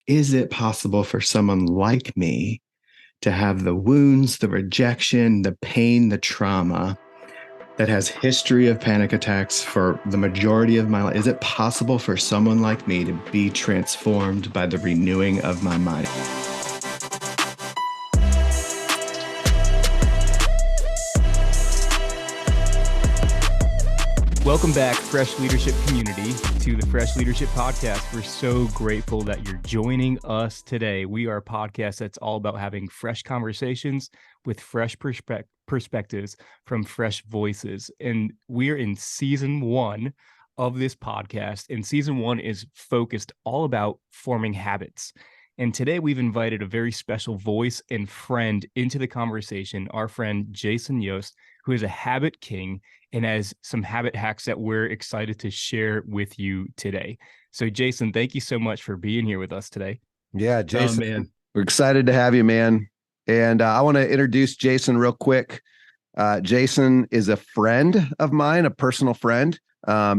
is it possible for someone like me to have the wounds, the rejection, the pain, the trauma that has history of panic attacks for the majority of my life? Is it possible for someone like me to be transformed by the renewing of my mind? Welcome back, Fresh Leadership community, to the Fresh Leadership Podcast. We're so grateful that you're joining us today. We are a podcast that's all about having fresh conversations with fresh perspectives from fresh voices. And we're in season 1 of this podcast. And season 1 is focused all about forming habits. And today we've invited a very special voice and friend into the conversation, our friend Jason Yost, who is a habit king and has some habit hacks that we're excited to share with you today. So Jason, thank you so much for being here with us today. Yeah, Jason, we're excited to have you, man. And I want to introduce Jason real quick. Jason is a friend of mine, a personal friend.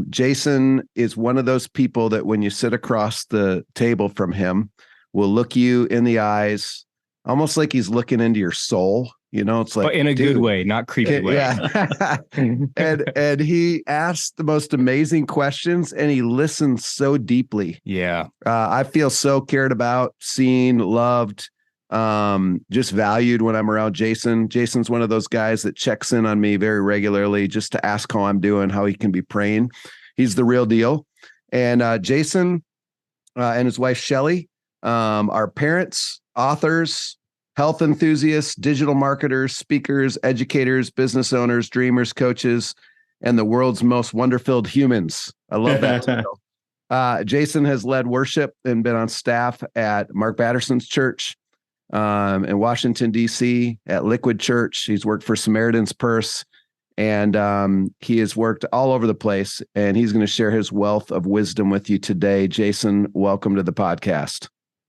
Jason is one of those people that when you sit across the table from him, will look you in the eyes, almost like he's looking into your soul. You know, it's like, but in a good way, not creepy way. Yeah. and he asks the most amazing questions and he listens so deeply. Yeah. I feel so cared about, seen, loved, just valued when I'm around Jason. Jason's one of those guys that checks in on me very regularly just to ask how I'm doing, how he can be praying. He's the real deal. And Jason and his wife, Shelly, are parents, authors, health enthusiasts, digital marketers, speakers, educators, business owners, dreamers, coaches, and the world's most wonder-filled humans. I love that. Jason has led worship and been on staff at Mark Batterson's church in Washington, D.C., at Liquid Church. He's worked for Samaritan's Purse, and he has worked all over the place, and he's going to share his wealth of wisdom with you today. Jason, welcome to the podcast.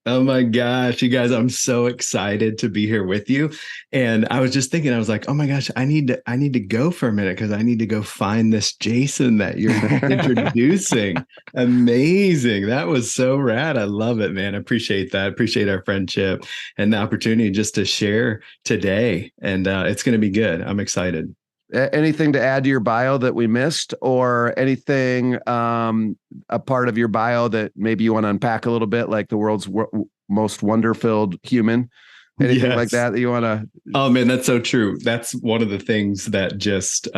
Oh my gosh, you guys, I'm so excited to be here with you. And I was just thinking, I was like, oh my gosh, I need to go for a minute because I need to go find this Jason that you're introducing. Amazing. That was so rad. I love it, man. I appreciate that. I appreciate our friendship and the opportunity just to share today. And it's going to be good. I'm excited. Anything to add to your bio that we missed, or anything a part of your bio that maybe you want to unpack a little bit, like the world's most wonder-filled human? Anything like that you want to? Oh man, that's so true. That's one of the things that just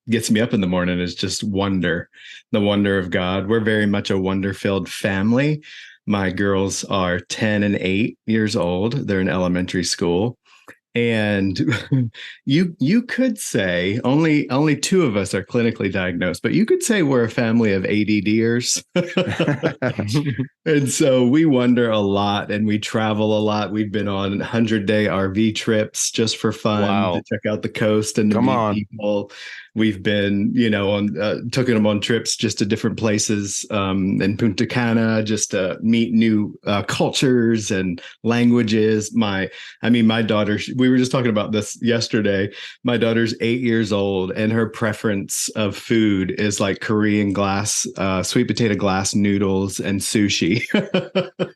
gets me up in the morning is just wonder, the wonder of God. We're very much a wonder-filled family. My girls are 10 and 8 years old. They're in elementary school. And you could say only 2 of us are clinically diagnosed, but you could say we're a family of ADDers. And so we wonder a lot and we travel a lot. We've been on 100-day RV trips just for fun to check out the coast and to meet people. We've been, taking them on trips just to different places in Punta Cana, just to meet new cultures and languages. My daughter, we were just talking about this yesterday. My daughter's 8 years old and her preference of food is like Korean sweet potato glass noodles and sushi.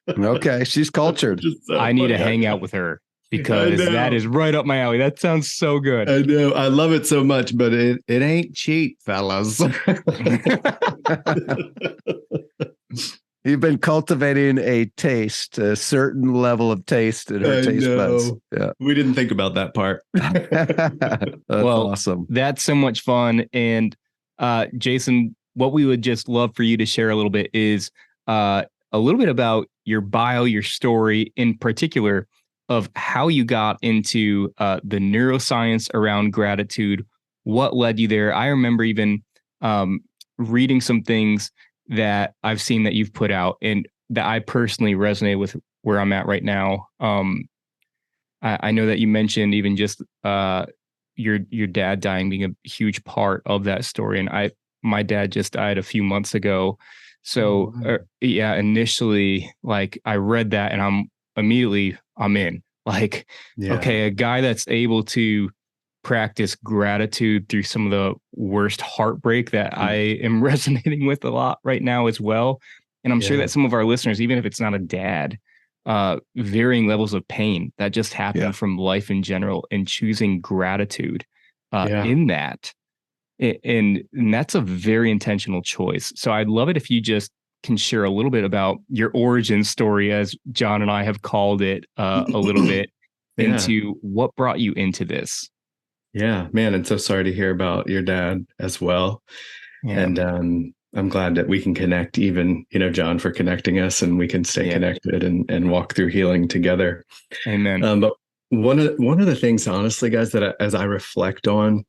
Okay. She's cultured. I need to hang out with her, because that is right up my alley. That sounds so good. I know. I love it so much, but it ain't cheap, fellas. You've been cultivating a certain level of taste in her taste buds. Yeah. We didn't think about that part. That's awesome. That's so much fun. And Jason, what we would just love for you to share a little bit is a little bit about your bio, your story in particular, of how you got into the neuroscience around gratitude, what led you there. I remember even reading some things that I've seen that you've put out and that I personally resonate with where I'm at right now. I know that you mentioned even just your dad dying being a huge part of that story. And my dad just died a few months ago. So initially, like, I read that and I'm in. Like, okay, a guy that's able to practice gratitude through some of the worst heartbreak that I am resonating with a lot right now as well. And I'm sure that some of our listeners, even if it's not a dad, varying levels of pain that just happen from life in general, and choosing gratitude in that. And that's a very intentional choice. So I'd love it if you just can share a little bit about your origin story, as John and I have called it, a little bit, into what brought you into this. Yeah, man. And so sorry to hear about your dad as well. Yeah. And I'm glad that we can connect, even, John, for connecting us, and we can stay connected and walk through healing together. Amen. But one of the things, honestly, guys, that as I reflect on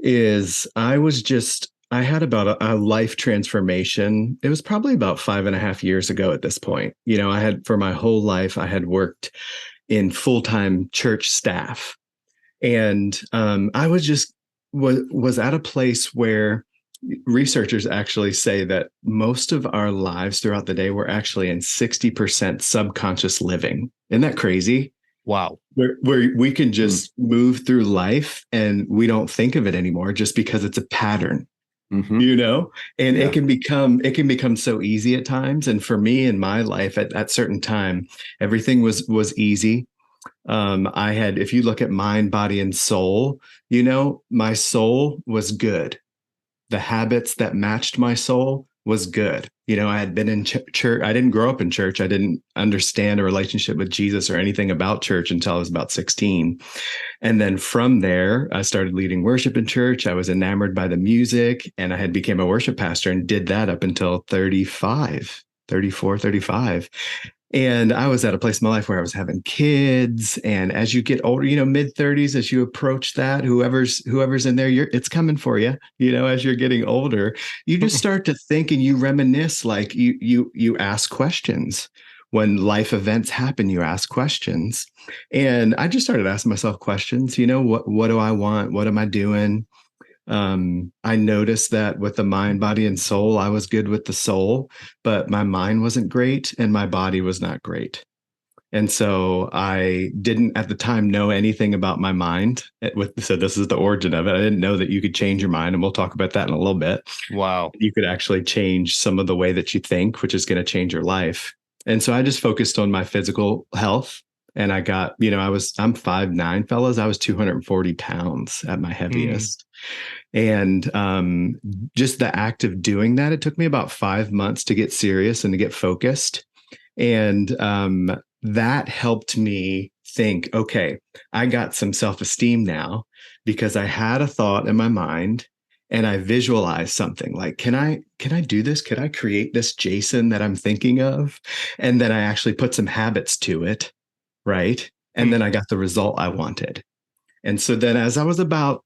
is I had about a life transformation. It was probably about 5.5 years ago at this point. I had, for my whole life, I had worked in full-time church staff. And I was at a place where researchers actually say that most of our lives throughout the day, we're actually in 60% subconscious living. Isn't that crazy? Wow. Where we can just move through life and we don't think of it anymore, just because it's a pattern, and it can become so easy at times. And for me in my life at certain time, everything was easy. If you look at mind, body, and soul, my soul was good. The habits that matched my soul was good. I had been in church. I didn't grow up in church. I didn't understand a relationship with Jesus or anything about church until I was about 16. And then from there, I started leading worship in church. I was enamored by the music, and I had became a worship pastor and did that up until 34, 35. And I was at a place in my life where I was having kids. And as you get older, mid 30s, as you approach that, whoever's in there, it's coming for you. As you're getting older, you just start to think and you reminisce, like you ask questions. When life events happen, you ask questions. And I just started asking myself questions. What do I want? What am I doing? I noticed that with the mind, body, and soul, I was good with the soul, but my mind wasn't great and my body was not great. And so I didn't at the time know anything about my mind. So this is the origin of it. I didn't know that you could change your mind. And we'll talk about that in a little bit. Wow. You could actually change some of the way that you think, which is going to change your life. And so I just focused on my physical health. And I got, I'm 5'9", fellas. I was 240 pounds at my heaviest. And just the act of doing that, it took me about 5 months to get serious and to get focused. And that helped me think, okay, I got some self-esteem now, because I had a thought in my mind and I visualized something like, can I do this? Could I create this Jason that I'm thinking of? And then I actually put some habits to it. Right. And then I got the result I wanted. And so then as I was about,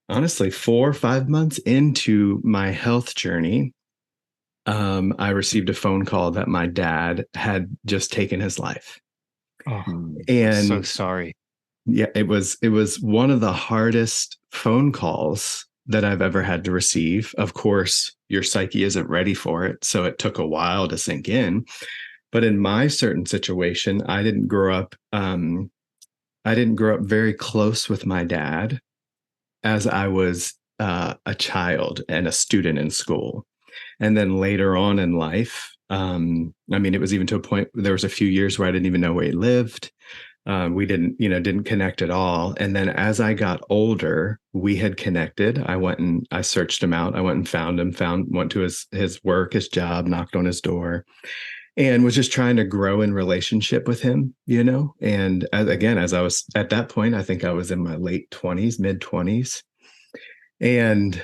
honestly, 4 or 5 months into my health journey, I received a phone call that my dad had just taken his life. Oh, and I'm so sorry. Yeah, it was one of the hardest phone calls that I've ever had to receive. Of course, your psyche isn't ready for it, so it took a while to sink in. But in my certain situation, I didn't grow up very close with my dad as I was a child and a student in school. And then later on in life, it was even to a point, there was a few years where I didn't even know where he lived. We didn't connect at all. And then as I got older, we had connected. I went and I searched him out. I went and found him, went to his work, his job, knocked on his door, and was just trying to grow in relationship with him, And as I was at that point, I think I was in my late 20s, mid 20s. And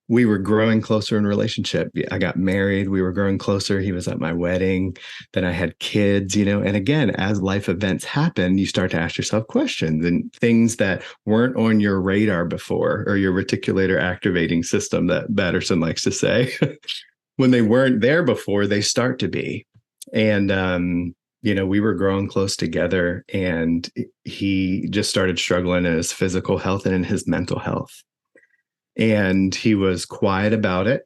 we were growing closer in relationship. I got married. We were growing closer. He was at my wedding. Then I had kids, And again, as life events happen, you start to ask yourself questions and things that weren't on your radar before, or your reticular activating system that Batterson likes to say. When they weren't there before, they start to be. And, we were growing close together, and he just started struggling in his physical health and in his mental health. And he was quiet about it.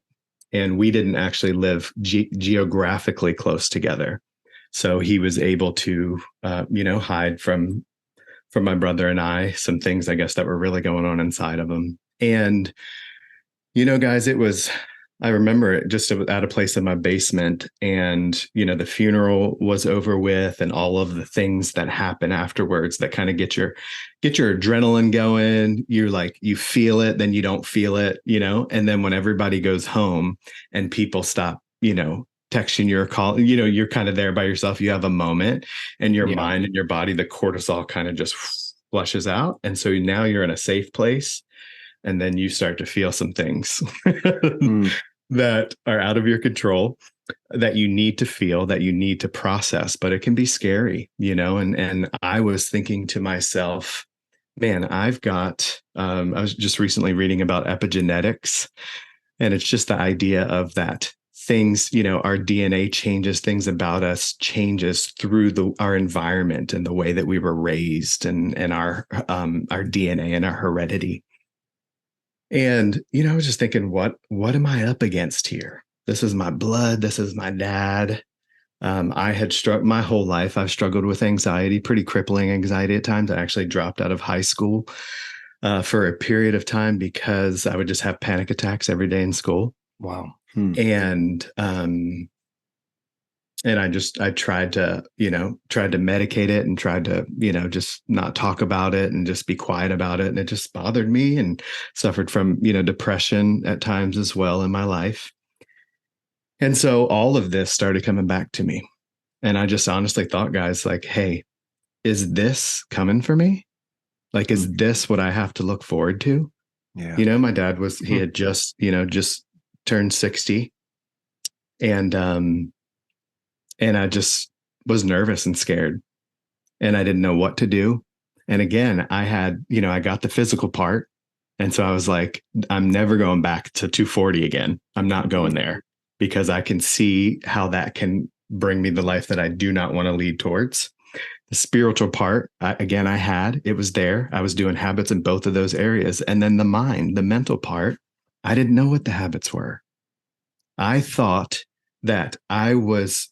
And we didn't actually live geographically close together. So he was able to, hide from my brother and I some things, I guess, that were really going on inside of him. And, guys, it was I remember it just at a place in my basement, and, you know, the funeral was over with, and all of the things that happen afterwards that kind of get your adrenaline going. You're like, you feel it, then you don't feel it, you know, and then when everybody goes home and people stop, you know, texting you or calling, you know, you're kind of there by yourself. You have a moment, and your mind and your body, the cortisol kind of just flushes out. And so now you're in a safe place. And then you start to feel some things that are out of your control, that you need to feel, that you need to process, but it can be scary, you know? And I was thinking to myself, man, I've got, I was just recently reading about epigenetics, and it's just the idea of that things, you know, our DNA changes, things about us changes through our environment and the way that we were raised, and our DNA and our heredity. And, you know, I was just thinking, what am I up against here? This is my blood. This is my dad. I had my whole life. I've struggled with anxiety, pretty crippling anxiety at times. I actually dropped out of high school for a period of time because I would just have panic attacks every day in school. Wow. And I tried to medicate it, and tried to, you know, just not talk about it and just be quiet about it. And it just bothered me, and suffered from, you know, depression at times as well in my life. And so all of this started coming back to me. And I just honestly thought, guys, like, hey, is this coming for me? Like, is this what I have to look forward to? Yeah. You know, my dad he had just turned 60. And I just was nervous and scared, and I didn't know what to do. And again, I got the physical part. And so I was like, I'm never going back to 240 again. I'm not going there, because I can see how that can bring me the life that I do not want to lead towards. The spiritual part, it was there. I was doing habits in both of those areas. And then the mental part, I didn't know what the habits were. I thought that I was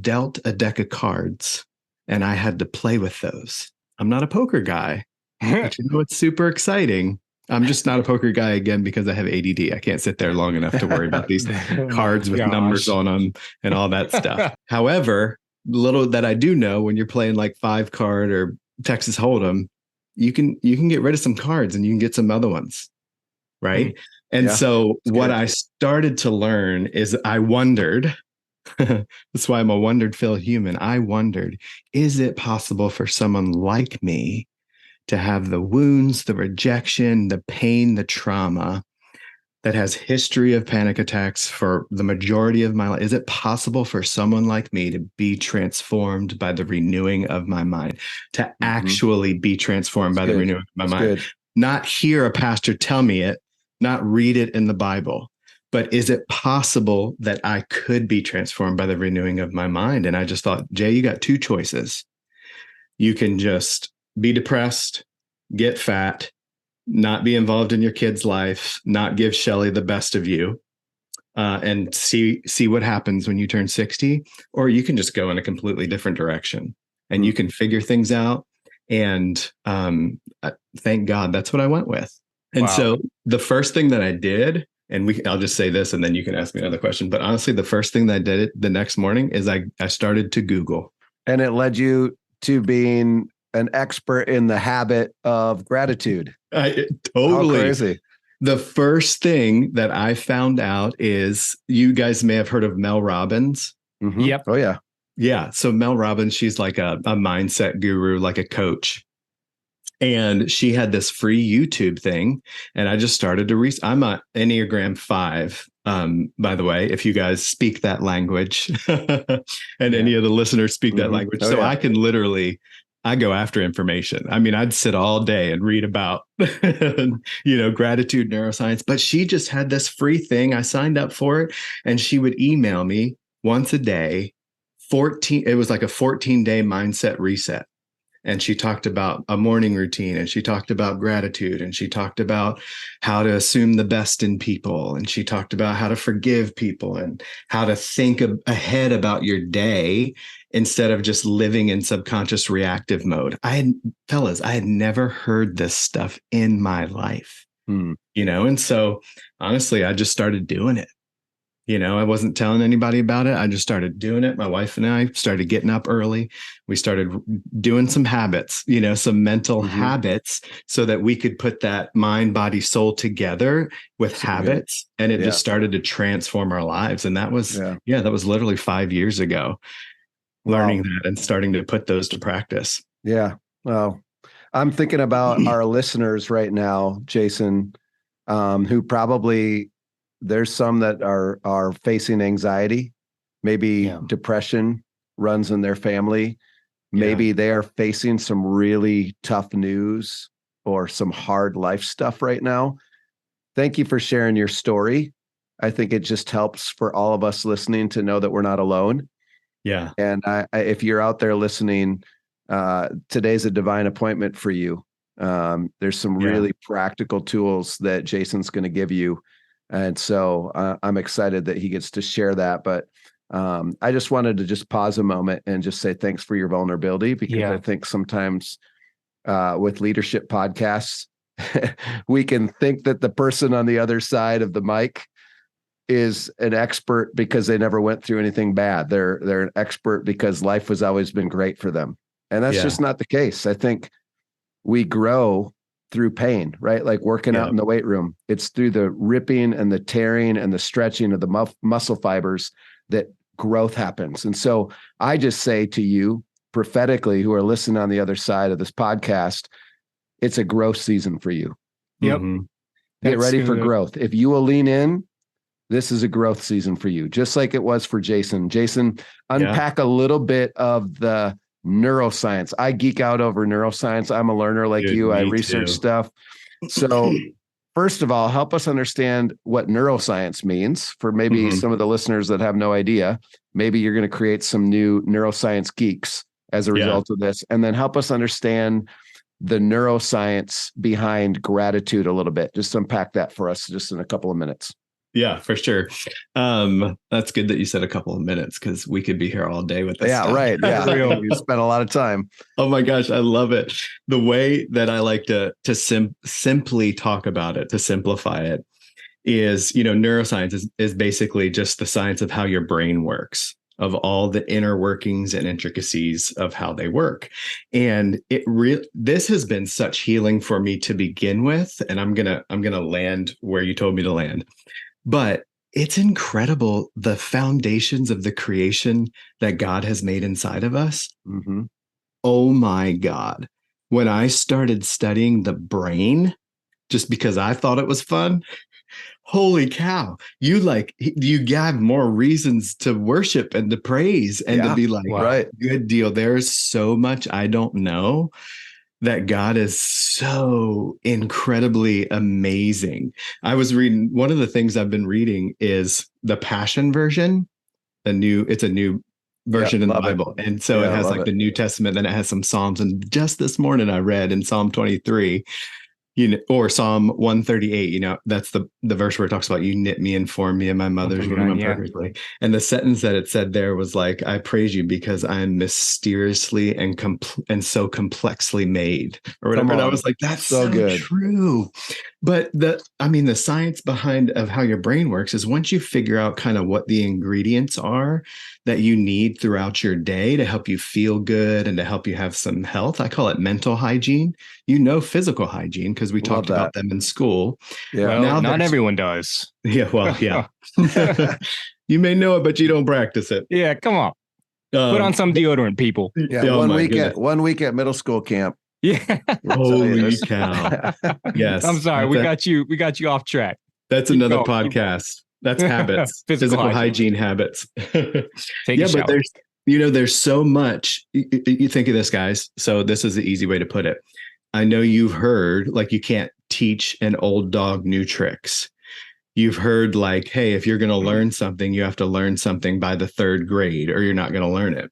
dealt a deck of cards, and I had to play with those. I'm not a poker guy, but you know, it's super exciting. I'm just not a poker guy, again, because I have ADD. I can't sit there long enough to worry about these cards with numbers on them and all that stuff. However, little that I do know, when you're playing like 5-card or Texas Hold'em, you can get rid of some cards and you can get some other ones. Right. And so what I started to learn is I wondered, that's why I'm a wondered-filled human. I wondered, is it possible for someone like me to have the wounds, the rejection, the pain, the trauma, that has history of panic attacks for the majority of my life? Is it possible for someone like me to be transformed by the renewing of my mind, to actually be transformed by the renewing of my mind? Not hear a pastor tell me it, not read it in the Bible, but is it possible that I could be transformed by the renewing of my mind? And I just thought, Jay, you got two choices. You can just be depressed, get fat, not be involved in your kid's life, not give Shelly the best of you, and see what happens when you turn 60, or you can just go in a completely different direction, and you can figure things out. And thank God that's what I went with. And so the first thing that I did, and I'll just say this, and then you can ask me another question. But honestly, the first thing that I did the next morning is I started to Google. And it led you to being an expert in the habit of gratitude. Totally. How crazy. The first thing that I found out is, you guys may have heard of Mel Robbins. Yep. Oh, yeah. Yeah. So Mel Robbins, she's like a mindset guru, like a coach. And she had this free YouTube thing, and I just started to I'm a Enneagram 5, by the way, if you guys speak that language, and any of the listeners speak that language. So I can I go after information. I mean, I'd sit all day and read about, gratitude, neuroscience, but she just had this free thing. I signed up for it, and she would email me once a day, it was like a 14-day mindset reset. And she talked about a morning routine, and she talked about gratitude, and she talked about how to assume the best in people. And she talked about how to forgive people, and how to think ahead about your day instead of just living in subconscious reactive mode. I had never heard this stuff in my life, and so honestly, I just started doing it. I wasn't telling anybody about it. I just started doing it. My wife and I started getting up early. We started doing some habits, some mental habits, so that we could put that mind, body, soul together with habits. And it just started to transform our lives. And that was, that was literally 5 years ago, learning that and starting to put those to practice. Yeah. Well, I'm thinking about our listeners right now, Jason, who probably, there's some that are facing anxiety, maybe depression runs in their family. Maybe they are facing some really tough news or some hard life stuff right now. Thank you for sharing your story. I think it just helps for all of us listening to know that we're not alone. Yeah. And if you're out there listening, today's a divine appointment for you. There's some really practical tools that Jason's going to give you. And so I'm excited that he gets to share that. But I just wanted to just pause a moment and just say thanks for your vulnerability, because I think sometimes with leadership podcasts, we can think that the person on the other side of the mic is an expert because they never went through anything bad. They're an expert because life has always been great for them. And that's just not the case. I think we grow through pain, right? Like working out in the weight room. It's through the ripping and the tearing and the stretching of the muscle fibers that growth happens. And so I just say to you prophetically, who are listening on the other side of this podcast, it's a growth season for you. Yep. Get ready for growth. If you will lean in, this is a growth season for you, just like it was for Jason. Jason, unpack a little bit of the neuroscience. I geek out over neuroscience. I'm a learner like you. I research stuff. So first of all, help us understand what neuroscience means for maybe some of the listeners that have no idea. Maybe you're going to create some new neuroscience geeks as a result of this. And then help us understand the neuroscience behind gratitude a little bit. Just unpack that for us just in a couple of minutes. Yeah, for sure. That's good that you said a couple of minutes, because we could be here all day with this stuff. Right. Yeah, we spent a lot of time. Oh my gosh, I love it. The way that I like to simply talk about it, to simplify it, is, neuroscience is basically just the science of how your brain works, of all the inner workings and intricacies of how they work. And this has been such healing for me to begin with. And I'm gonna land where you told me to land. But it's incredible, the foundations of the creation that God has made inside of us. Oh my God. When I started studying the brain, just because I thought it was fun, holy cow, you have more reasons to worship and to praise and to be like, good deal. There's so much I don't know, that God is so incredibly amazing. I was reading, one of the things I've been reading is the Passion version. It's a new version in the Bible. And so it has like the New Testament, then it has some Psalms. And just this morning I read in Psalm 23, or Psalm 138, that's the verse where it talks about, you knit me and formed me in my mother's womb perfectly. And the sentence that it said there was like, I praise you because I'm mysteriously and so complexly made, or whatever. And I was like, that's so good. True. But the science behind of how your brain works is, once you figure out kind of what the ingredients are that you need throughout your day to help you feel good and to help you have some health. I call it mental hygiene, physical hygiene, because we talked about them in school. Yeah. Well, now not everyone does. Yeah. Well, yeah. You may know it, but you don't practice it. Yeah. Come on. Put on some deodorant, people. Yeah. One week at middle school camp. Yeah. Holy cow. Yes. I'm sorry. We got you off track. That's another podcast. That's habits. Physical hygiene habits. Take a shower. But there's so much. You think of this, guys. So this is the easy way to put it. I know you've heard, like, you can't teach an old dog new tricks. You've heard, like, hey, if you're going to learn something, you have to learn something by the 3rd grade, or you're not going to learn it.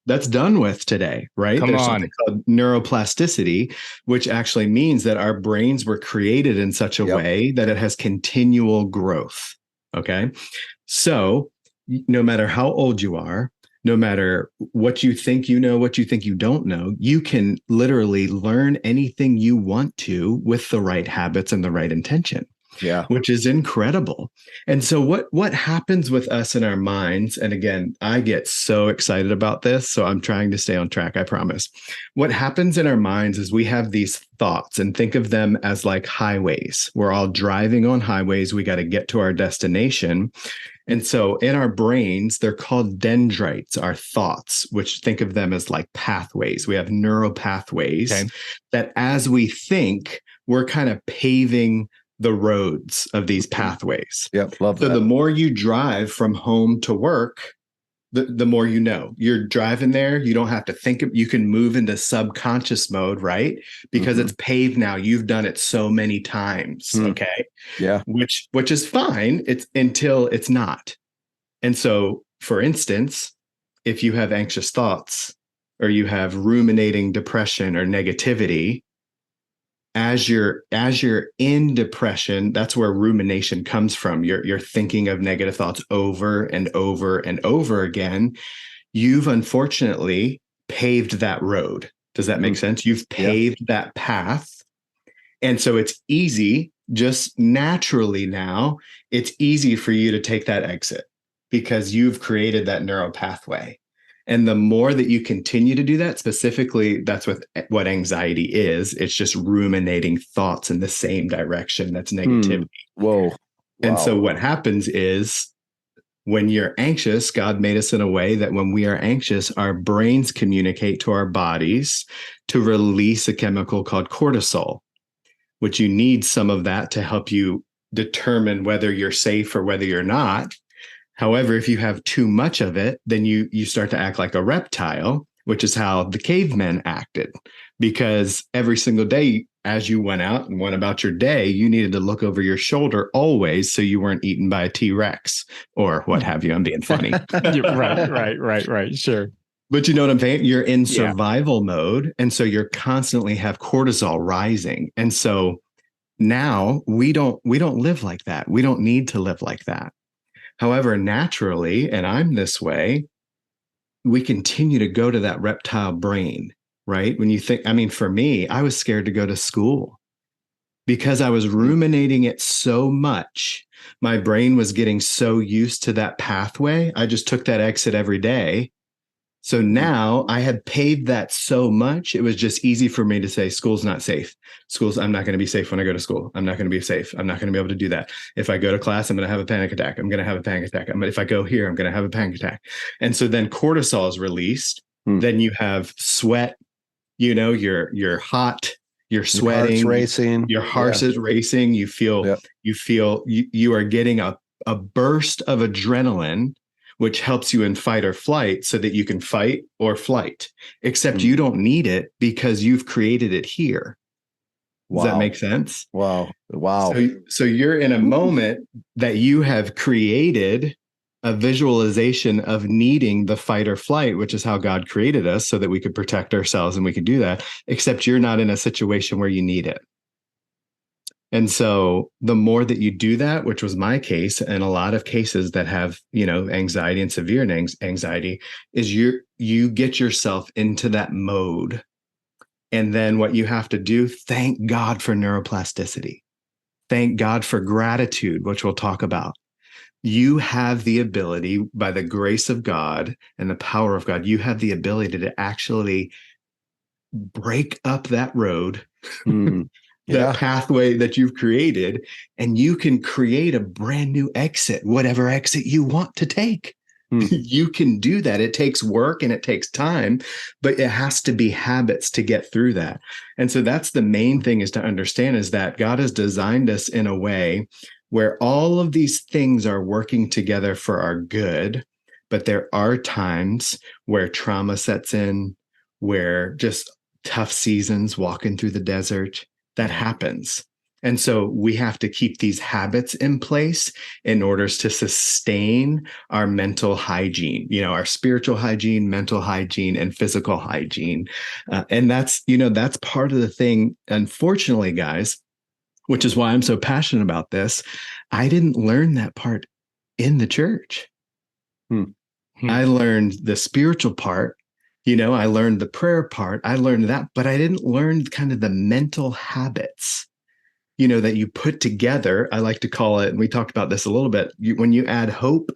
That's done with today, right? There's something called neuroplasticity, which actually means that our brains were created in such a way that it has continual growth. Okay. So no matter how old you are, no matter what you think you know, what you think you don't know, you can literally learn anything you want to with the right habits and the right intention. which is incredible. And so what happens with us in our minds, and again, I get so excited about this, so I'm trying to stay on track, I promise. What happens in our minds is we have these thoughts, and think of them as like highways. We're all driving on highways. We got to get to our destination. And so in our brains, they're called dendrites, our thoughts, which think of them as like pathways. We have neural pathways that as we think, we're kind of paving the roads of these pathways. Yep, love that. So the more you drive from home to work, the more you know. You're driving there, you don't have to think. You can move into subconscious mode, right? Because it's paved now. You've done it so many times, okay? Yeah. Which is fine. It's until it's not. And so, for instance, if you have anxious thoughts or you have ruminating depression or negativity, as you're in depression, that's where rumination comes from. You're thinking of negative thoughts over and over and over again. You've unfortunately paved that road. Does that make sense? You've paved that path. And so it's easy, just naturally now, it's easy for you to take that exit because you've created that neural pathway. And the more that you continue to do that, specifically, that's what anxiety is. It's just ruminating thoughts in the same direction. That's negativity. Whoa. Wow. And so what happens is when you're anxious, God made us in a way that when we are anxious, our brains communicate to our bodies to release a chemical called cortisol, which you need some of that to help you determine whether you're safe or whether you're not. However, if you have too much of it, then you start to act like a reptile, which is how the cavemen acted. Because every single day, as you went out and went about your day, you needed to look over your shoulder always so you weren't eaten by a T-Rex or what have you. I'm being funny. Right. Sure. But you know what I'm saying? You're in survival mode. And so you're constantly have cortisol rising. And so now we don't live like that. We don't need to live like that. However, naturally, and I'm this way, we continue to go to that reptile brain, right? When you think, I mean, for me, I was scared to go to school because I was ruminating it so much. My brain was getting so used to that pathway. I just took that exit every day. So now I had paved that so much, it was just easy for me to say, school's not safe. I'm not going to be safe when I go to school. I'm not going to be safe. I'm not going to be able to do that. If I go to class, I'm going to have a panic attack. I'm going to have a panic attack. If I go here, I'm going to have a panic attack. And so then cortisol is released. Then you have sweat, you're hot, you're sweating, your heart is racing. You feel, you are getting a burst of adrenaline, which helps you in fight or flight so that you can fight or flight, except you don't need it because you've created it here. Does that make sense? Wow. So you're in a moment that you have created a visualization of needing the fight or flight, which is how God created us so that we could protect ourselves and we could do that, except you're not in a situation where you need it. And so the more that you do that, which was my case, and a lot of cases that have, anxiety and severe anxiety, is you get yourself into that mode. And then what you have to do, thank God for neuroplasticity. Thank God for gratitude, which we'll talk about. You have the ability, by the grace of God and the power of God, you have the ability to actually break up that road. That pathway that you've created, and you can create a brand new exit, whatever exit you want to take. You can do that. It takes work and it takes time, but it has to be habits to get through that. And so that's the main thing is to understand is that God has designed us in a way where all of these things are working together for our good. But there are times where trauma sets in, where just tough seasons, walking through the desert, that happens. And so we have to keep these habits in place in order to sustain our mental hygiene, our spiritual hygiene, mental hygiene, and physical hygiene. And that's part of the thing. Unfortunately, guys, which is why I'm so passionate about this. I didn't learn that part in the church. I learned the spiritual part. I learned the prayer part. I learned that, but I didn't learn kind of the mental habits that you put together, I like to call it, and we talked about this a little bit, when you add hope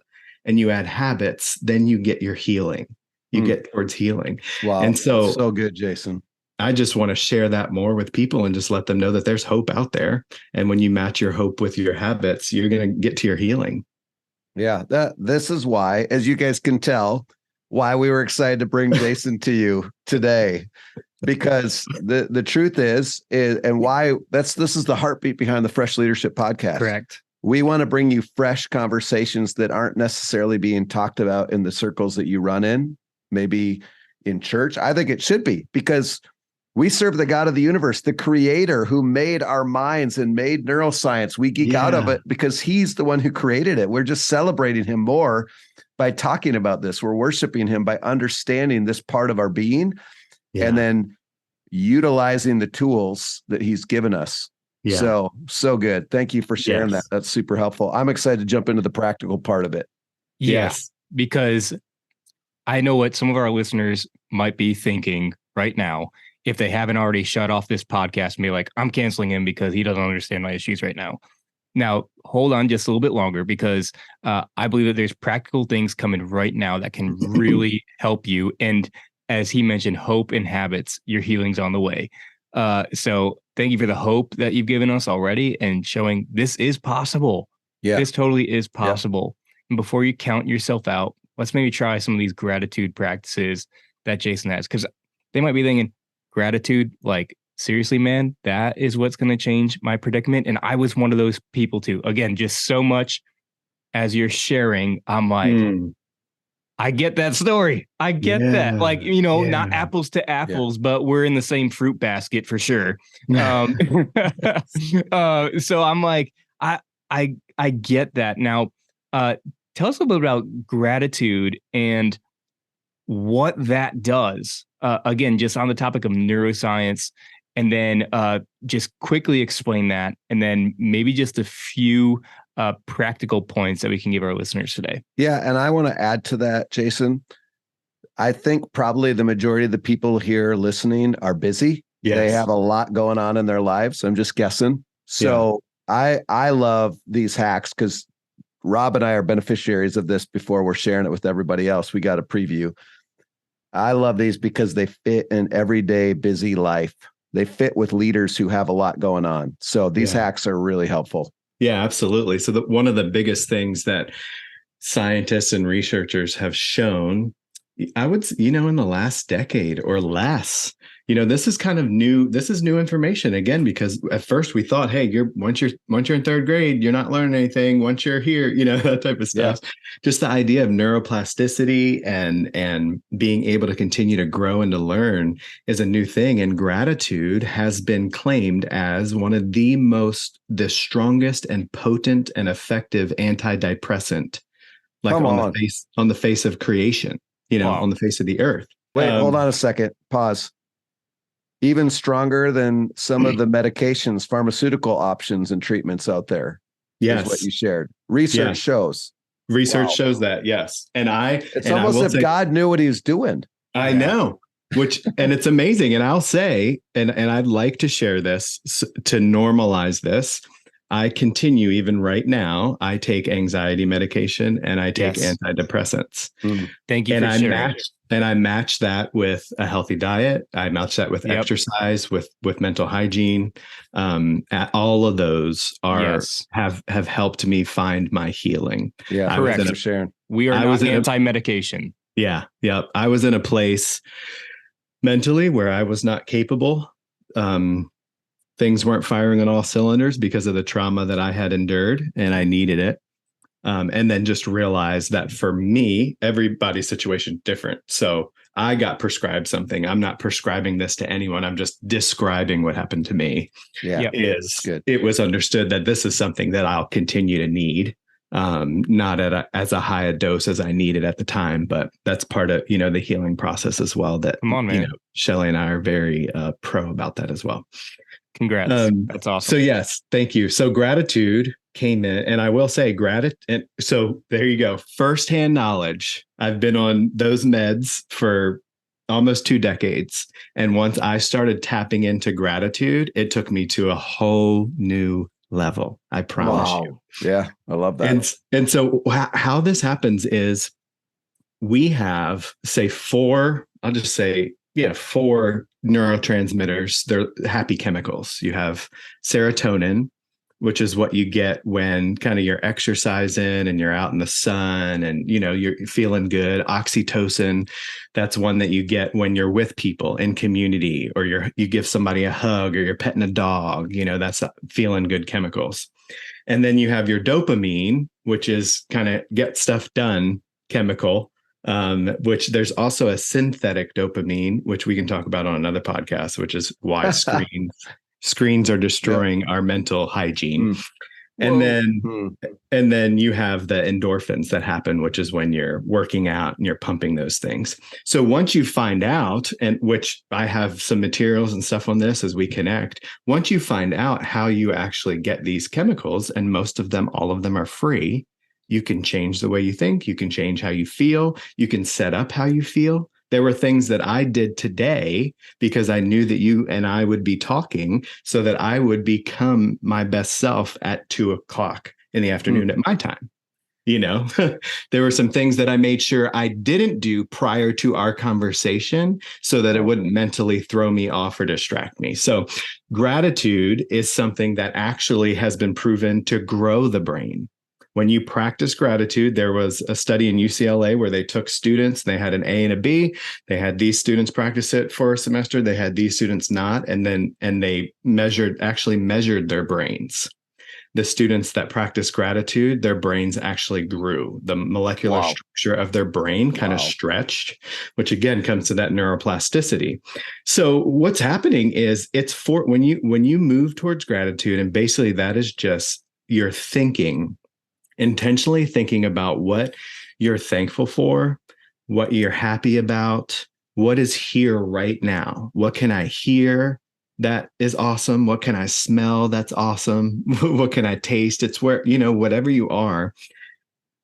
and you add habits, then you get your healing. You get towards healing. Wow. And so good, Jason. I just want to share that more with people and just let them know that there's hope out there. And when you match your hope with your habits, you're going to get to your healing. Yeah, this is why, as you guys can tell, why we were excited to bring Jason to you today, because the truth is and why this is the heartbeat behind the Fresh Leadership Podcast. Correct. We want to bring you fresh conversations that aren't necessarily being talked about in the circles that you run in, maybe in church. I think it should be, because we serve the God of the universe, the creator who made our minds and made neuroscience. We geek out of it because he's the one who created it. We're just celebrating him more by talking about this. We're worshiping him by understanding this part of our being and then utilizing the tools that he's given us. Yeah. So good. Thank you for sharing that. That's super helpful. I'm excited to jump into the practical part of it. Yes, because I know what some of our listeners might be thinking right now, if they haven't already shut off this podcast and be like, I'm canceling him because he doesn't understand my issues right now. Now, hold on just a little bit longer, because I believe that there's practical things coming right now that can really help you. And as he mentioned, hope and habits, your healing's on the way. So thank you for the hope that you've given us already and showing this is possible. Yeah, this totally is possible. Yeah. And before you count yourself out, let's maybe try some of these gratitude practices that Jason has, because they might be thinking, gratitude, like, seriously, man, that is what's going to change my predicament. And I was one of those people too. Again, just so much as you're sharing, I'm like, I get that story. I get that. Like, not apples to apples, but we're in the same fruit basket for sure. So I'm like, I get that. Now, tell us a little bit about gratitude and what that does. Again, just on the topic of neuroscience, and then just quickly explain that, and then maybe just a few practical points that we can give our listeners today. Yeah, and I want to add to that, Jason. I think probably the majority of the people here listening are busy. Yes. They have a lot going on in their lives. I'm just guessing. So I love these hacks because Rob and I are beneficiaries of this before we're sharing it with everybody else. We got a preview. I love these because they fit in everyday busy life. They fit with leaders who have a lot going on. So these hacks are really helpful. Yeah, absolutely. So one of the biggest things that scientists and researchers have shown, I would, in the last decade or less, this is kind of new. This is new information again, because at first we thought, hey, once you're in third grade, you're not learning anything. Once you're here, that type of stuff. Yeah. Just the idea of neuroplasticity and being able to continue to grow and to learn is a new thing. And gratitude has been claimed as one of the strongest and potent and effective antidepressant, like on the face of creation, on the face of the earth. Wait, hold on a second. Pause. Even stronger than some of the medications, pharmaceutical options and treatments out there. Yes. Is what you shared. Research shows. Research shows that, yes. And it's almost if God knew what he was doing. I know, and it's amazing. And I'll say, and I'd like to share this to normalize this. I continue, even right now, I take anxiety medication and I take antidepressants. Thank you for sharing. I match that with a healthy diet. I match that with exercise, with mental hygiene. All of those have helped me find my healing. Yeah, correct for sharing. We are not anti-medication. Yeah. I was in a place mentally where I was not capable. Things weren't firing on all cylinders because of the trauma that I had endured, and I needed it. And then just realize that for me, everybody's situation different. So I got prescribed something. I'm not prescribing this to anyone. I'm just describing what happened to me. Yeah, it was understood that this is something that I'll continue to need, not as high a dose as I needed at the time, but that's part of the healing process as well. That come on, man. Shelley and I are very pro about that as well. Congrats. That's awesome. So yes, thank you. So gratitude came in, and I will say gratitude. And so there you go. Firsthand knowledge. I've been on those meds for almost 2 decades. And once I started tapping into gratitude, it took me to a whole new level. I promise you. Yeah, I love that. And so how this happens is we have, say, four neurotransmitters. They're happy chemicals. You have serotonin, which is what you get when kind of you're exercising and you're out in the sun and, you're feeling good. Oxytocin, that's one that you get when you're with people in community, or you give somebody a hug, or you're petting a dog, that's feeling good chemicals. And then you have your dopamine, which is kind of get stuff done chemical, which there's also a synthetic dopamine, which we can talk about on another podcast, which is why screens are destroying our mental hygiene. And then you have the endorphins that happen, which is when you're working out and you're pumping those things. So once you find out, and which I have some materials and stuff on this as we connect, once you find out how you actually get these chemicals, and most of them, all of them are free, you can change the way you think, you can change how you feel, you can set up how you feel. There were things that I did today because I knew that you and I would be talking, so that I would become my best self at 2:00 in the afternoon at my time. There were some things that I made sure I didn't do prior to our conversation so that it wouldn't mentally throw me off or distract me. So gratitude is something that actually has been proven to grow the brain. When you practice gratitude, there was a study in UCLA where they took students, they had an A and a B. They had these students practice it for a semester. They had these students not. And they actually measured their brains. The students that practiced gratitude, their brains actually grew. The molecular structure of their brain kind of stretched, which again comes to that neuroplasticity. So what's happening is when you move towards gratitude, and basically that is just your thinking, intentionally thinking about what you're thankful for, what you're happy about, what is here right now. What can I hear that is awesome? What can I smell that's awesome? What can I taste? It's where, whatever you are,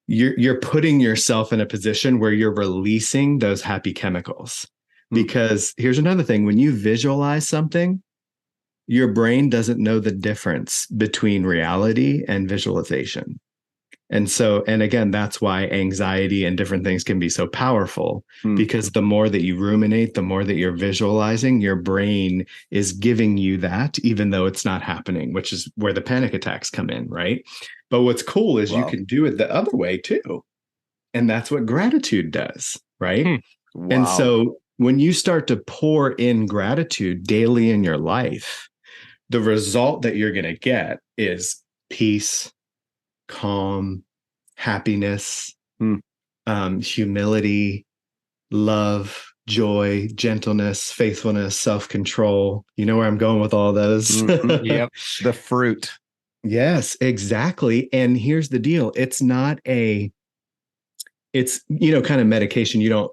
you're putting yourself in a position where you're releasing those happy chemicals. Because here's another thing, when you visualize something, your brain doesn't know the difference between reality and visualization. And again, that's why anxiety and different things can be so powerful, because the more that you ruminate, the more that you're visualizing, your brain is giving you that, even though it's not happening, which is where the panic attacks come in, right? But what's cool is you can do it the other way too. And that's what gratitude does, right? And so when you start to pour in gratitude daily in your life, the result that you're going to get is peace, calm, happiness, humility, love, joy, gentleness, faithfulness, self-control. You know where I'm going with all those? Yep. The fruit. Yes, exactly. And here's the deal. It's kind of medication.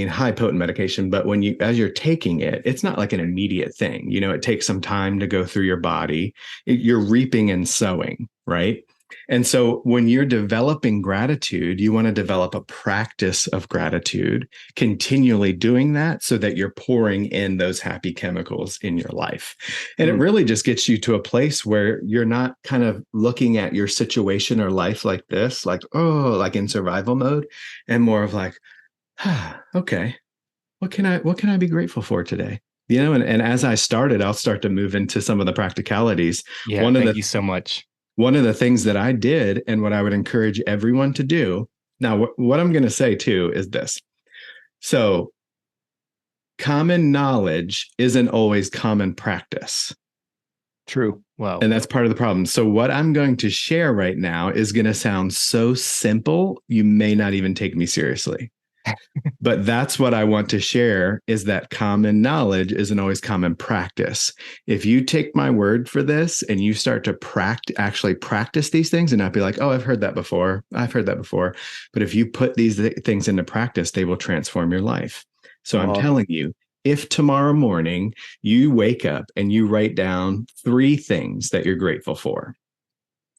High potent medication, but as you're taking it, it's not like an immediate thing. It takes some time to go through your body. You're reaping and sowing, right? And so when you're developing gratitude, you want to develop a practice of gratitude, continually doing that so that you're pouring in those happy chemicals in your life. And it really just gets you to a place where you're not kind of looking at your situation or life like this, like in survival mode, and more of like, okay, what can I be grateful for today? And as I'll start to move into some of the practicalities. Yeah, thank you so much. One of the things that I did, and what I would encourage everyone to do, now what I'm going to say too is this. So common knowledge isn't always common practice. True. Wow. And that's part of the problem. So what I'm going to share right now is going to sound so simple, you may not even take me seriously. But that's what I want to share, is that common knowledge isn't always common practice. If you take my word for this and you start to actually practice these things and not be like, oh, I've heard that before. But if you put these things into practice, they will transform your life. So I'm telling you, if tomorrow morning you wake up and you write down 3 things that you're grateful for,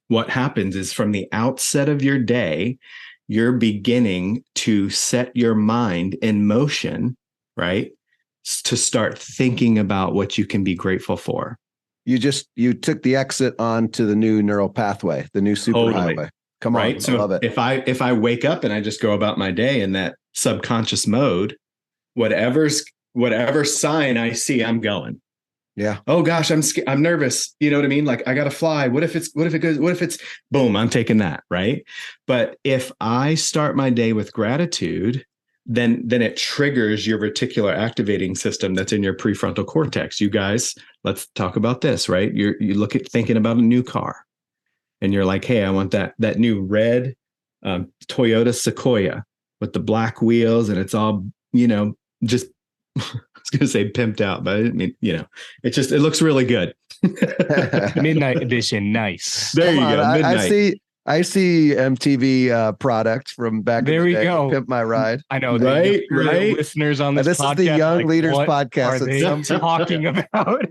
what happens is from the outset of your day, you're beginning to set your mind in motion right? To start thinking about what you can be grateful for. You took the exit onto the new neural pathway, the new superhighway. Come on, so I love it. If I wake up and I just go about my day in that subconscious mode, whatever sign I see, I'm going. Yeah. Oh gosh, I'm nervous. You know what I mean? Like, I got to fly. What if it's boom, I'm taking that, right? But if I start my day with gratitude, then it triggers your reticular activating system that's in your prefrontal cortex. You guys, let's talk about this, right? You look at thinking about a new car and you're like, hey, I want that new red Toyota Sequoia with the black wheels, and it's all, just I was going to say pimped out, but I didn't mean, it looks really good. Midnight edition. Nice. There you go. Midnight. I see MTV products from back there in the we day. go. Pimp My Ride. I know. Right. Listeners on this podcast. This is the Young Leaders what podcast. Are they talking about?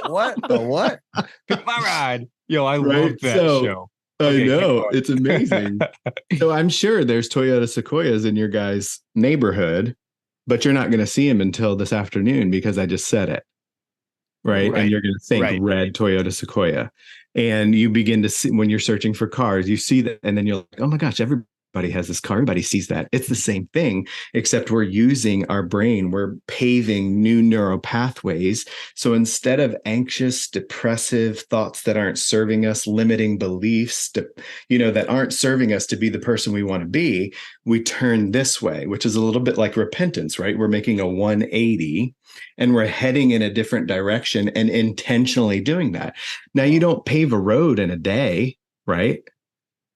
What? Pimp My Ride. Yo, I love that show. I know. It's amazing. So I'm sure there's Toyota Sequoias in your guys' neighborhood, but you're not going to see them until this afternoon because I just said it. Right. And you're going to think red Toyota Sequoia. And you begin to see, when you're searching for cars, you see that, and then you're like, oh my gosh, everybody has this car. Everybody sees that. It's the same thing, except we're using our brain. We're paving new neural pathways. So instead of anxious, depressive thoughts that aren't serving us, limiting beliefs, that aren't serving us to be the person we want to be, we turn this way, which is a little bit like repentance, right? We're making a 180 and we're heading in a different direction and intentionally doing that. Now, you don't pave a road in a day, right?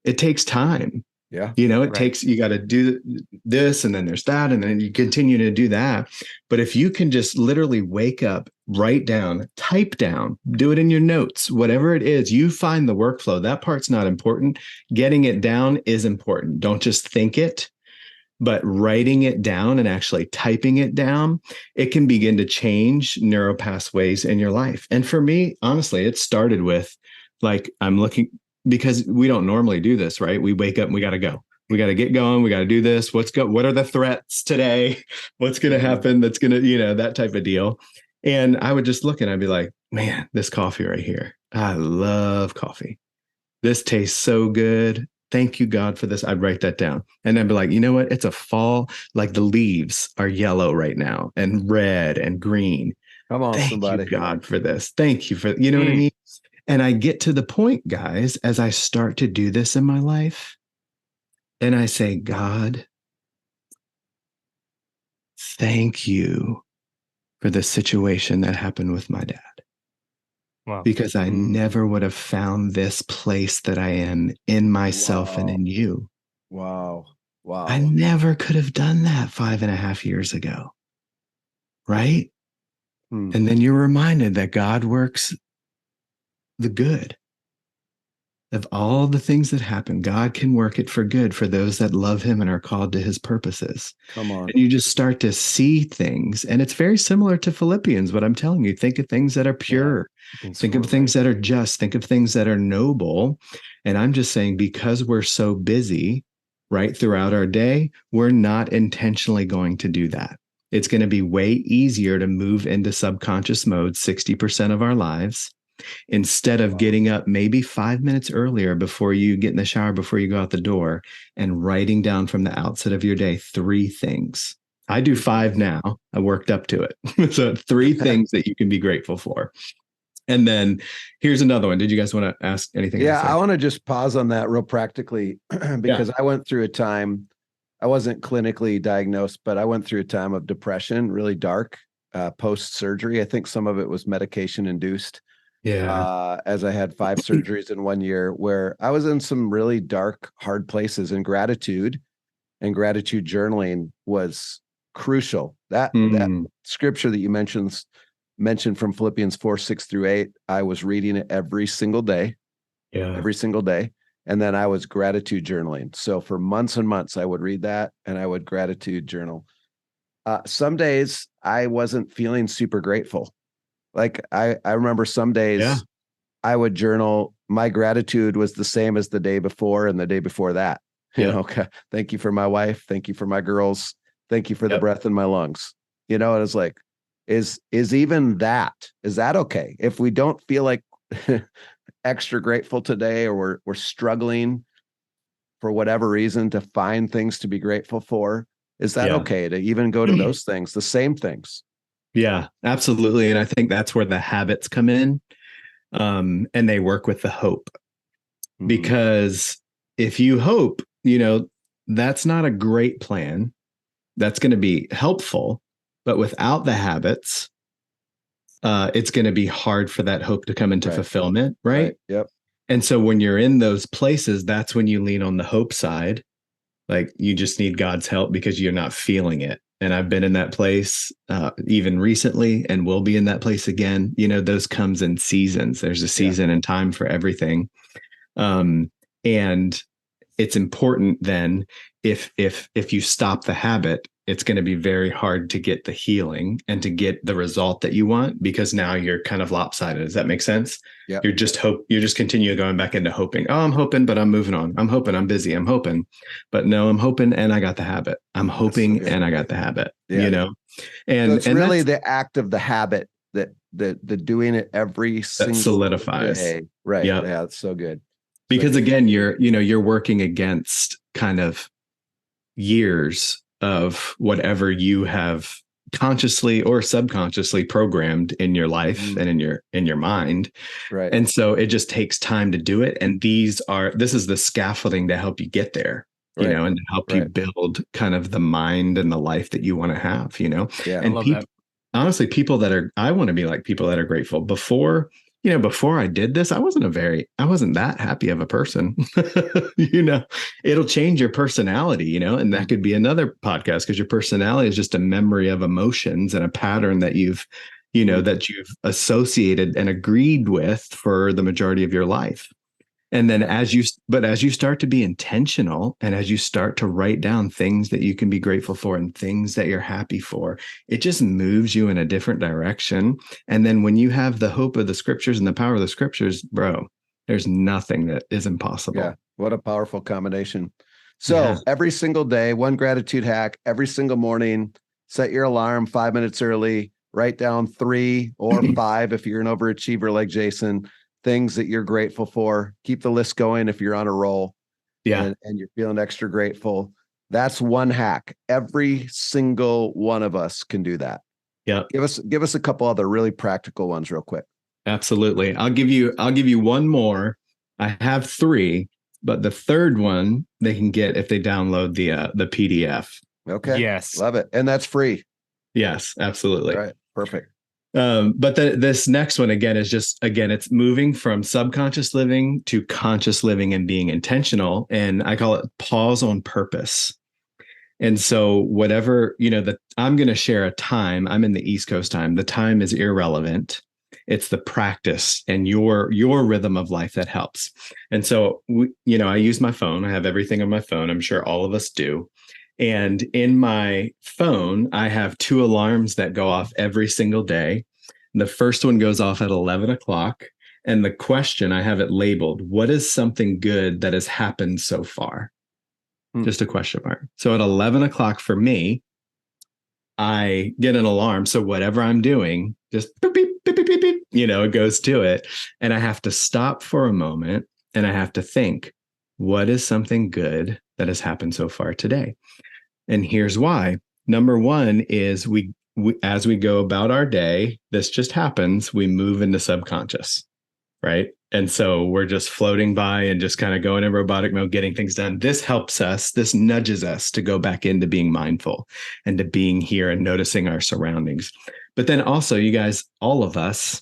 It takes time. Yeah. It takes, you got to do this, and then there's that, and then you continue to do that. But if you can just literally wake up, write down, type down, do it in your notes, whatever it is, you find the workflow. That part's not important. Getting it down is important. Don't just think it, but writing it down and actually typing it down, it can begin to change neural pathways in your life. And for me, honestly, it started with like, I'm looking, because we don't normally do this, right? We wake up and we got to go. We got to get going. We got to do this. What are the threats today? What's going to happen? That's going to, that type of deal. And I would just look and I'd be like, man, this coffee right here. I love coffee. This tastes so good. Thank you, God, for this. I'd write that down. And I'd be like, you know what? It's a fall, like the leaves are yellow right now and red and green. Come on, Thank somebody. you, God, for this. Thank you for, what I mean? And I get to the point, guys, as I start to do this in my life, and I say, God, thank you for the situation that happened with my dad. Wow. Because I never would have found this place that I am in myself and in you. Wow. I never could have done that 5.5 years ago. Right? And then you're reminded that God works the good of all the things that happen. God can work it for good for those that love him and are called to his purposes. Come on. And you just start to see things. And it's very similar to Philippians, but I'm telling you, think of things that are pure. Think of things that are just. Think of things that are noble. And I'm just saying, because we're so busy, right, throughout our day, we're not intentionally going to do that. It's going to be way easier to move into subconscious mode 60% of our lives, instead of getting up maybe 5 minutes earlier before you get in the shower, before you go out the door, and writing down from the outset of your day 3 things. I do 5 now. I worked up to it. So 3 things that you can be grateful for. And then here's another one. Did you guys want to ask anything? Yeah, I want to just pause on that real practically because I went through a time, I wasn't clinically diagnosed, but I went through a time of depression, really dark, post-surgery. I think some of it was medication induced. Yeah. As I had 5 surgeries in 1 year, where I was in some really dark, hard places, and gratitude journaling was crucial. That scripture that you mentioned from Philippians 4:6-8, I was reading it every single day. Yeah. Every single day. And then I was gratitude journaling. So for months and months, I would read that and I would gratitude journal. Some days I wasn't feeling super grateful. Like I remember some days I would journal. My gratitude was the same as the day before and the day before that. You know, thank you for my wife. Thank you for my girls. Thank you for the breath in my lungs. you know, and it's like, is even that, is that okay? If we don't feel like extra grateful today, or we're struggling for whatever reason to find things to be grateful for, is that okay to even go to those things, the same things? Yeah, absolutely. And I think that's where the habits come in, and they work with the hope. Because if you hope, you know, that's not a great plan. That's going to be helpful, but without the habits, it's going to be hard for that hope to come into fulfillment, right? Yep. And so when you're in those places, that's when you lean on the hope side. Like, you just need God's help because you're not feeling it. And I've been in that place even recently, and will be in that place again. You know, those comes in seasons. There's a season and time for everything. And it's important then, if you stop the habit, it's going to be very hard to get the healing and to get the result that you want, because now you're kind of lopsided. Does that make sense? Yeah. You're just continue going back into hoping. Oh, I'm hoping, but I'm moving on. I'm hoping, I'm busy. I'm hoping, but no, I'm hoping and I got the habit. I'm hoping and I got the habit, you know? And so it's really the act of the habit, that the doing it every single solidifies. day. Right. Yep. Yeah. It's so good. Because again, you're working against kind of years of whatever you have consciously or subconsciously programmed in your life and in your mind. Right. And so it just takes time to do it. And this is the scaffolding to help you get there, you know, and to help you build kind of the mind and the life that you want to have, you know. Yeah. And honestly, I want to be like people that are grateful. Before I did this, I wasn't that happy of a person. You know, it'll change your personality, you know, and that could be another podcast, because your personality is just a memory of emotions and a pattern that you've associated and agreed with for the majority of your life. And then as you start to be intentional, and as you start to write down things that you can be grateful for and things that you're happy for, it just moves you in a different direction. And then when you have the hope of the scriptures and the power of the scriptures, bro, there's nothing that is impossible. Yeah. What a powerful combination. So every single day, one gratitude hack, every single morning, set your alarm 5 minutes early, write down 3 or 5 if you're an overachiever like Jason, things that you're grateful for. Keep the list going if you're on a roll. And you're feeling extra grateful. That's one hack. Every single one of us can do that. Yeah. Give us a couple other really practical ones real quick. Absolutely. I'll give you one more. I have 3, but the third one they can get if they download the PDF. Okay. Yes. Love it. And that's free. Yes, absolutely. Right. Perfect. But this next one, again, is it's moving from subconscious living to conscious living and being intentional. And I call it pause on purpose. And so whatever, you know, I'm going to share a time. I'm in the East Coast time. The time is irrelevant. It's the practice and your rhythm of life that helps. And so, I use my phone. I have everything on my phone. I'm sure all of us do. And in my phone, I have 2 alarms that go off every single day. The first one goes off at 11 o'clock. And the question, I have it labeled, what is something good that has happened so far? Just a question mark. So at 11 o'clock for me, I get an alarm. So whatever I'm doing, just beep, beep, beep, beep, beep, beep, it goes to it. And I have to stop for a moment and I have to think, what is something good that has happened so far today? And here's why. Number one is we as we go about our day, this just happens, we move into subconscious, right? And so we're just floating by and just kind of going in robotic mode, getting things done. This helps us, this nudges us to go back into being mindful and to being here and noticing our surroundings. But then also, you guys, all of us,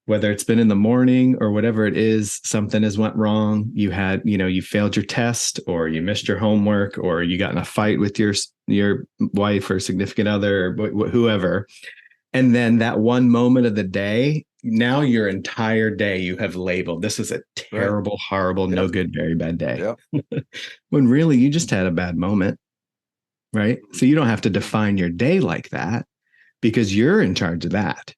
whether it's been in the morning or whatever it is, something has went wrong. You had, you failed your test, or you missed your homework, or you got in a fight with your wife or significant other, or whoever. And then that one moment of the day, now your entire day you have labeled, this is a terrible, horrible, no good, very bad day. When really you just had a bad moment, right? So you don't have to define your day like that, because you're in charge of that.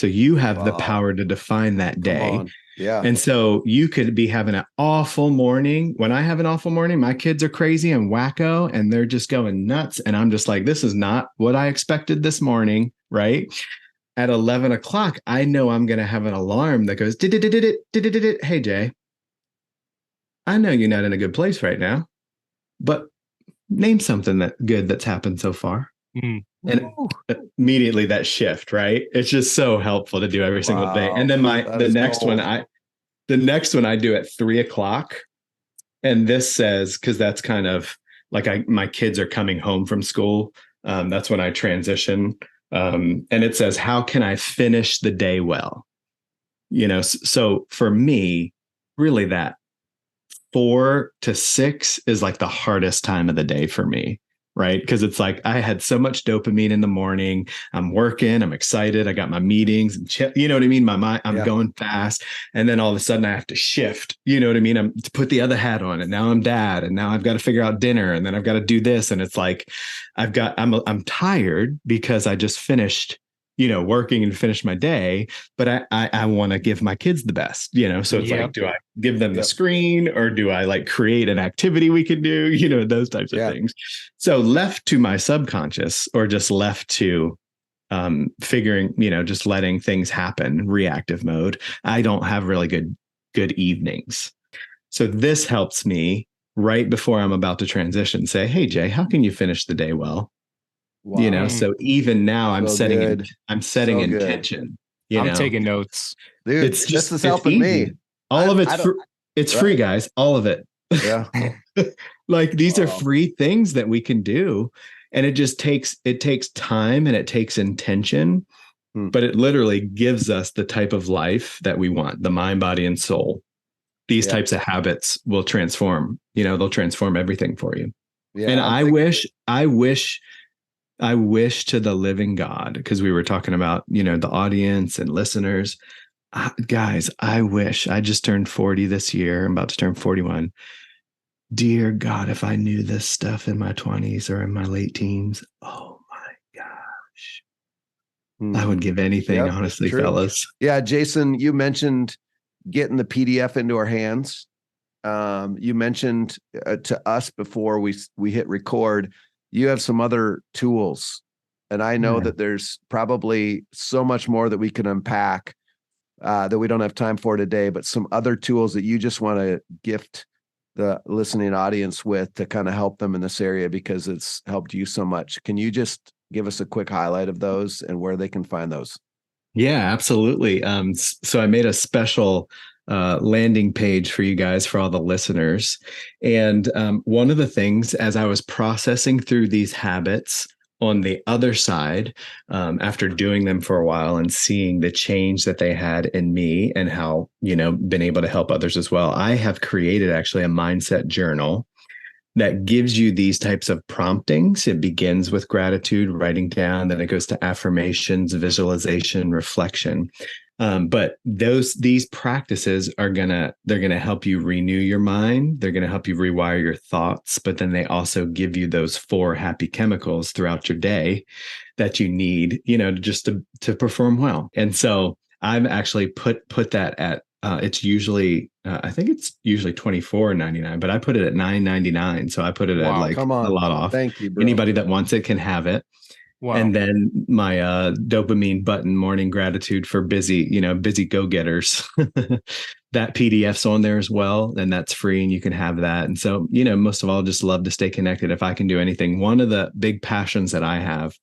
So you have the power to define that day. Yeah. And so you could be having an awful morning. When I have an awful morning, my kids are crazy and wacko and they're just going nuts. And I'm just like, this is not what I expected this morning. Right. At 11 o'clock, I know I'm going to have an alarm that goes, hey, Jay, I know you're not in a good place right now, but name something that's happened so far. And immediately that shift, right? It's just so helpful to do every single day. And then the next one I do at 3 o'clock. And this says, because that's kind of like my kids are coming home from school. That's when I transition. And it says, how can I finish the day well? So for me, really that 4 to 6 is like the hardest time of the day for me. Right. Because it's like I had so much dopamine in the morning. I'm working. I'm excited. I got my meetings and you know what I mean? My mind, I'm going fast. And then all of a sudden I have to shift. You know what I mean? I'm to put the other hat on. And now I'm dad. And now I've got to figure out dinner. And then I've got to do this. And it's like I'm tired because I just finished working and finish my day, but I want to give my kids the best, so it's like, do I give them the screen or do I like create an activity we can do, those types of things. So left to my subconscious or just left to figuring, just letting things happen, reactive mode, I don't have really good evenings. So this helps me right before I'm about to transition, say, hey, Jay, how can you finish the day well? Wow. So even now I'm setting intention. I'm taking notes. Dude, this is helping me. All of it's free, guys. All of it. Yeah. Like these are free things that we can do. And it just takes time and it takes intention, but it literally gives us the type of life that we want, the mind, body, and soul. These types of habits will transform, they'll transform everything for you. Yeah, and I wish to the living God, because we were talking about, the audience and listeners. Guys, I wish I just turned 40 this year. I'm about to turn 41. Dear God, if I knew this stuff in my 20s or in my late teens, oh my gosh. I would give anything, honestly, fellas. Yeah, Jason, you mentioned getting the PDF into our hands. You mentioned to us before we hit record, you have some other tools, and I know that there's probably so much more that we can unpack that we don't have time for today, but some other tools that you just want to gift the listening audience with to kind of help them in this area because it's helped you so much. Can you just give us a quick highlight of those and where they can find those? Yeah, absolutely. So I made a special landing page for you guys, for all the listeners. And one of the things, as I was processing through these habits on the other side, after doing them for a while and seeing the change that they had in me and how, been able to help others as well, I have created actually a mindset journal that gives you these types of promptings. It begins with gratitude, writing down, then it goes to affirmations, visualization, reflection. But these practices they're gonna help you renew your mind. They're gonna help you rewire your thoughts, but then they also give you those 4 happy chemicals throughout your day that you need, to perform well. And so I've actually put that at it's usually I think it's usually $24.99, but I put it at $9.99. So I put it at like a lot off. Thank you, bro. Anybody that wants it can have it. Wow. And then my dopamine button, morning gratitude for busy go-getters. That PDF's on there as well, and that's free, and you can have that. And so, most of all, just love to stay connected. If I can do anything, one of the big passions that I have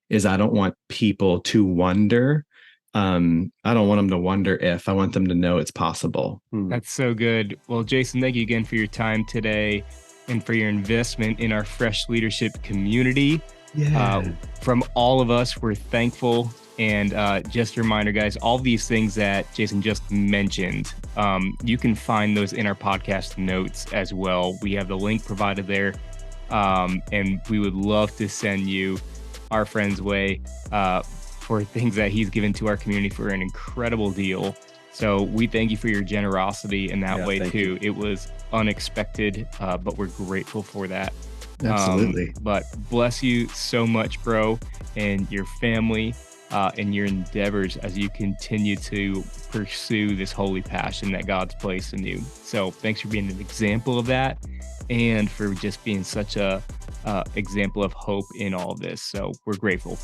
is I don't want people to wonder. I don't want them to wonder if. I want them to know it's possible. That's so good. Well, Jason, thank you again for your time today and for your investment in our Fresh Leadership community. Yeah. From all of us, we're thankful. And just a reminder, guys, all these things that Jason just mentioned, you can find those in our podcast notes as well. We have the link provided there. And we would love to send you our friend's way for things that he's given to our community for an incredible deal. So we thank you for your generosity in that way too. It was unexpected, but we're grateful for that. Absolutely. But bless you so much, bro, and your family. in your endeavors as you continue to pursue this holy passion that God's placed in you. So thanks for being an example of that, and for just being such a example of hope in all of this. So we're grateful.